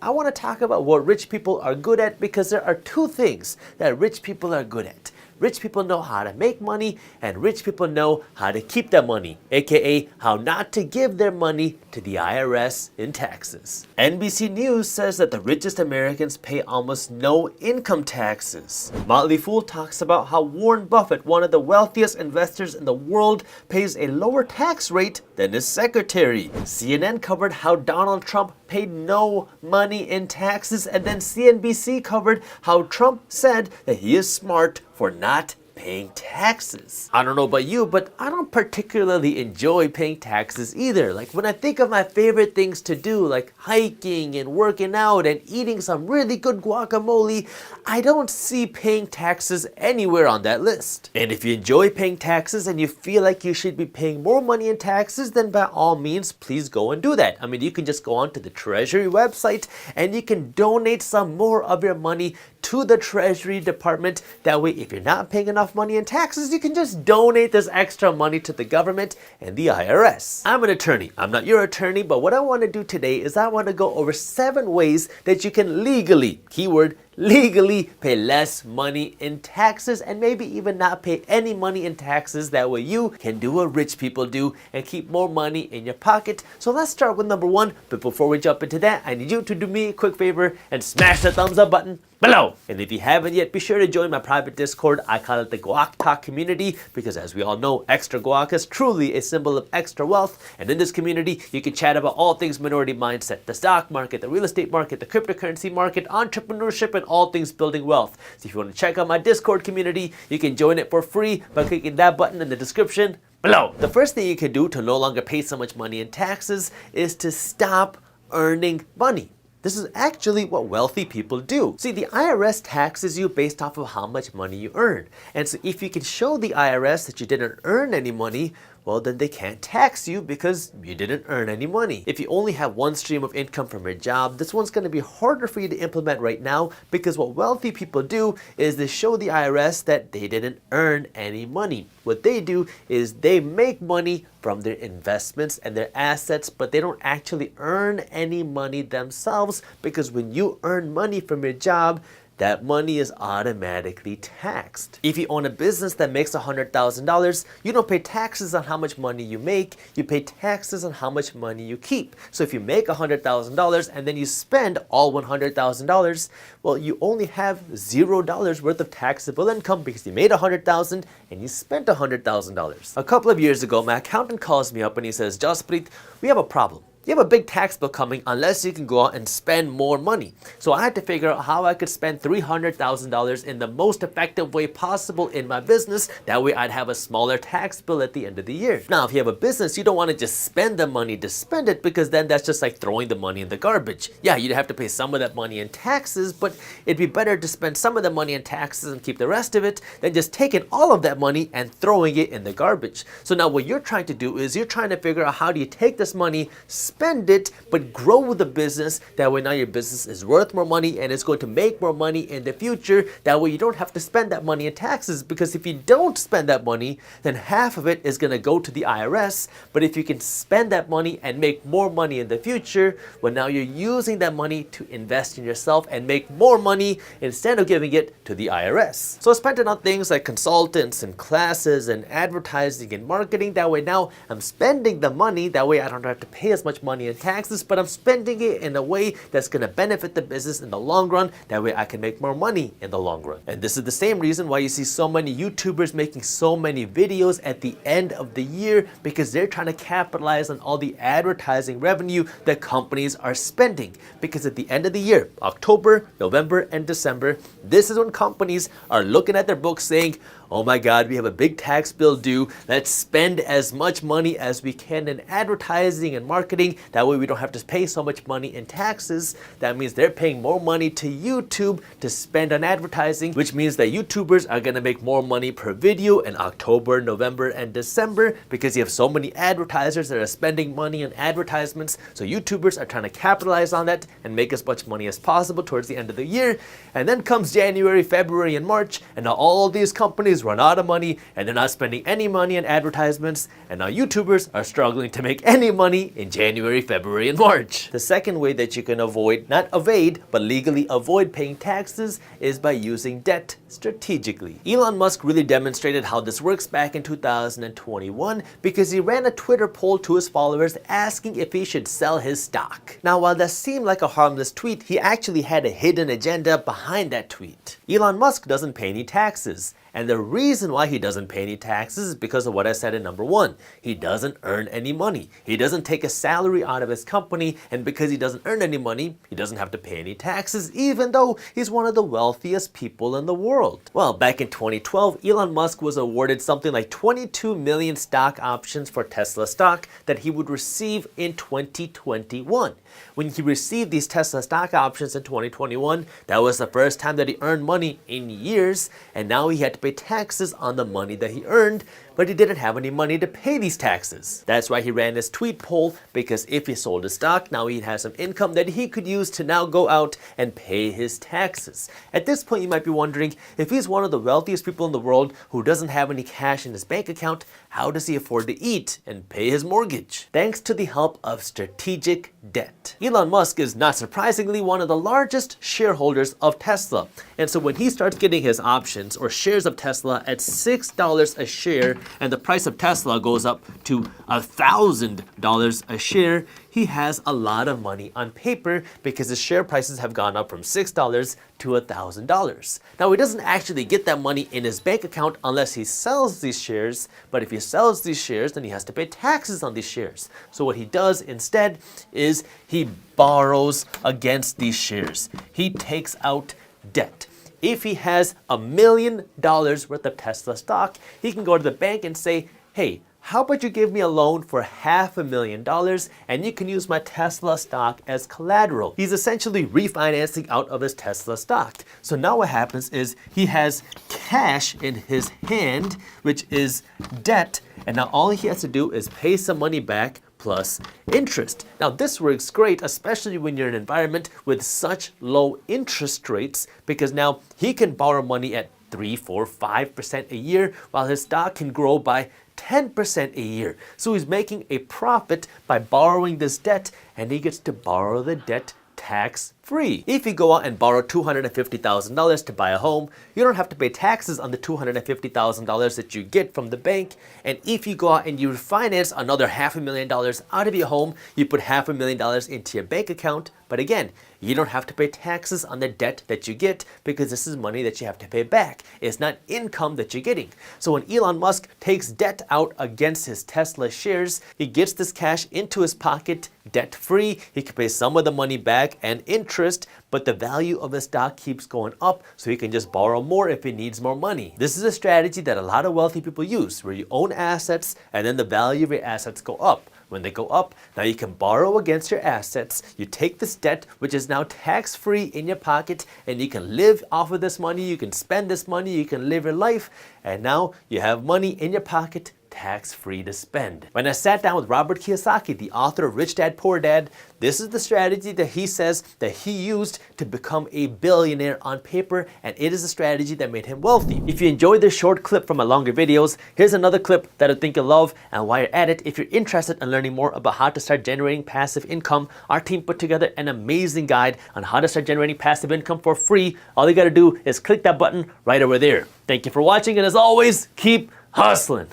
I want to talk about what rich people are good at because there are two things that rich people are good at. Rich people know how to make money and rich people know how to keep that money, aka how not to give their money to the IRS in taxes. NBC News says that the richest Americans pay almost no income taxes. Motley Fool talks about how Warren Buffett, one of the wealthiest investors in the world, pays a lower tax rate than his secretary. CNN covered how Donald Trump paid no money in taxes, and then CNBC covered how Trump said that he is smart for not paying taxes. I don't know about you, but I don't particularly enjoy paying taxes either. Like when I think of my favorite things to do, like hiking and working out and eating some really good guacamole, I don't see paying taxes anywhere on that list. And if you enjoy paying taxes and you feel like you should be paying more money in taxes, then by all means, please go and do that. I mean, you can just go onto the Treasury website and you can donate some more of your money to the Treasury Department. That way, if you're not paying enough money in taxes, you can just donate this extra money to the government and the IRS. I'm an attorney. I'm not your attorney, but what I want to do today is I want to go over 7 ways that you can legally, keyword, legally pay less money in taxes and maybe even not pay any money in taxes. That way you can do what rich people do and keep more money in your pocket. So let's start with number 1. But before we jump into that, I need you to do me a quick favor and smash the thumbs up button below. And if you haven't yet, be sure to join my private Discord. I call it the Guac Talk community because, as we all know, extra guac is truly a symbol of extra wealth. And in this community, you can chat about all things minority mindset, the stock market, the real estate market, the cryptocurrency market, entrepreneurship, and all things building wealth. So if you want to check out my Discord community, you can join it for free by clicking that button in the description below. The first thing you can do to no longer pay so much money in taxes is to stop earning money. This is actually what wealthy people do. See, the IRS taxes you based off of how much money you earn. And so if you can show the IRS that you didn't earn any money, well, then they can't tax you because you didn't earn any money. If you only have one stream of income from your job, this one's going to be harder for you to implement right now because what wealthy people do is they show the IRS that they didn't earn any money. What they do is they make money from their investments and their assets, but they don't actually earn any money themselves because when you earn money from your job, that money is automatically taxed. If you own a business that makes $100,000, you don't pay taxes on how much money you make, you pay taxes on how much money you keep. So if you make $100,000 and then you spend all $100,000, well, you only have $0 worth of taxable income because you made $100,000 and you spent $100,000. A couple of years ago, my accountant calls me up and he says, Jaspreet, we have a problem. You have a big tax bill coming unless you can go out and spend more money. So I had to figure out how I could spend $300,000 in the most effective way possible in my business. That way I'd have a smaller tax bill at the end of the year. Now, if you have a business, you don't want to just spend the money to spend it because then that's just like throwing the money in the garbage. Yeah, you'd have to pay some of that money in taxes, but it'd be better to spend some of the money in taxes and keep the rest of it than just taking all of that money and throwing it in the garbage. So now what you're trying to do is you're trying to figure out how do you take this money, spend it, but grow the business. That way now your business is worth more money and it's going to make more money in the future. That way you don't have to spend that money in taxes, because if you don't spend that money, then half of it is going to go to the IRS. But if you can spend that money and make more money in the future, well, now you're using that money to invest in yourself and make more money instead of giving it to the IRS. So I spent it on things like consultants and classes and advertising and marketing. That way now I'm spending the money. That way I don't have to pay as much money in taxes, but I'm spending it in a way that's going to benefit the business in the long run. That way I can make more money in the long run. And this is the same reason why you see so many YouTubers making so many videos at the end of the year, because they're trying to capitalize on all the advertising revenue that companies are spending. Because at the end of the year, October, November, and December, this is when companies are looking at their books saying, oh my God, we have a big tax bill due. Let's spend as much money as we can in advertising and marketing. That way we don't have to pay so much money in taxes. That means they're paying more money to YouTube to spend on advertising, which means that YouTubers are going to make more money per video in October, November, and December, because you have so many advertisers that are spending money on advertisements. So YouTubers are trying to capitalize on that and make as much money as possible towards the end of the year. And then comes January, February, and March, and now all these companies movies run out of money and they're not spending any money on advertisements, and now YouTubers are struggling to make any money in January, February, and March. The second way that you can avoid, not evade, but legally avoid paying taxes is by using debt strategically. Elon Musk really demonstrated how this works back in 2021 because he ran a Twitter poll to his followers asking if he should sell his stock. Now, while that seemed like a harmless tweet, he actually had a hidden agenda behind that tweet. Elon Musk doesn't pay any taxes. And the reason why he doesn't pay any taxes is because of what I said in number 1. He doesn't earn any money. He doesn't take a salary out of his company, and because he doesn't earn any money, he doesn't have to pay any taxes, even though he's one of the wealthiest people in the world. Well, back in 2012, Elon Musk was awarded something like 22 million stock options for Tesla stock that he would receive in 2021. When he received these Tesla stock options in 2021, that was the first time that he earned money in years, and now he had to pay taxes on the money that he earned, but he didn't have any money to pay these taxes. That's why he ran this tweet poll, because if he sold his stock, now he'd have some income that he could use to now go out and pay his taxes. At this point, you might be wondering, if he's one of the wealthiest people in the world who doesn't have any cash in his bank account, how does he afford to eat and pay his mortgage? Thanks to the help of strategic debt. Elon Musk is, not surprisingly, one of the largest shareholders of Tesla. And so when he starts getting his options or shares of Tesla at $6 a share, and the price of Tesla goes up to $1,000 a share, he has a lot of money on paper because his share prices have gone up from $6 to $1,000. Now, he doesn't actually get that money in his bank account unless he sells these shares, but if he sells these shares, then he has to pay taxes on these shares. So what he does instead is he borrows against these shares. He takes out debt. If he has $1 million worth of Tesla stock, he can go to the bank and say, hey, how about you give me a loan for $500,000 and you can use my Tesla stock as collateral. He's essentially refinancing out of his Tesla stock. So now what happens is he has cash in his hand, which is debt, and now all he has to do is pay some money back plus interest. Now this works great, especially when you're in an environment with such low interest rates, because now he can borrow money at 3, 4, 5% a year while his stock can grow by 10% a year. So he's making a profit by borrowing this debt, and he gets to borrow the debt tax-free. If you go out and borrow $250,000 to buy a home, you don't have to pay taxes on the $250,000 that you get from the bank. And if you go out and you refinance another $500,000 out of your home, you put $500,000 into your bank account. But again, you don't have to pay taxes on the debt that you get because this is money that you have to pay back. It's not income that you're getting. So when Elon Musk takes debt out against his Tesla shares, he gets this cash into his pocket debt-free. He can pay some of the money back and interest, but the value of his stock keeps going up, so he can just borrow more if he needs more money. This is a strategy that a lot of wealthy people use, where you own assets and then the value of your assets go up. When they go up, now you can borrow against your assets. You take this debt, which is now tax-free in your pocket, and you can live off of this money. You can spend this money. You can live your life. And now you have money in your pocket, tax-free to spend. When I sat down with Robert Kiyosaki, the author of Rich Dad, Poor Dad, this is the strategy that he says that he used to become a billionaire on paper, and it is a strategy that made him wealthy. If you enjoyed this short clip from my longer videos, here's another clip that I think you'll love. And while you're at it, if you're interested in learning more about how to start generating passive income, our team put together an amazing guide on how to start generating passive income for free. All you gotta do is click that button right over there. Thank you for watching, and as always, keep hustling.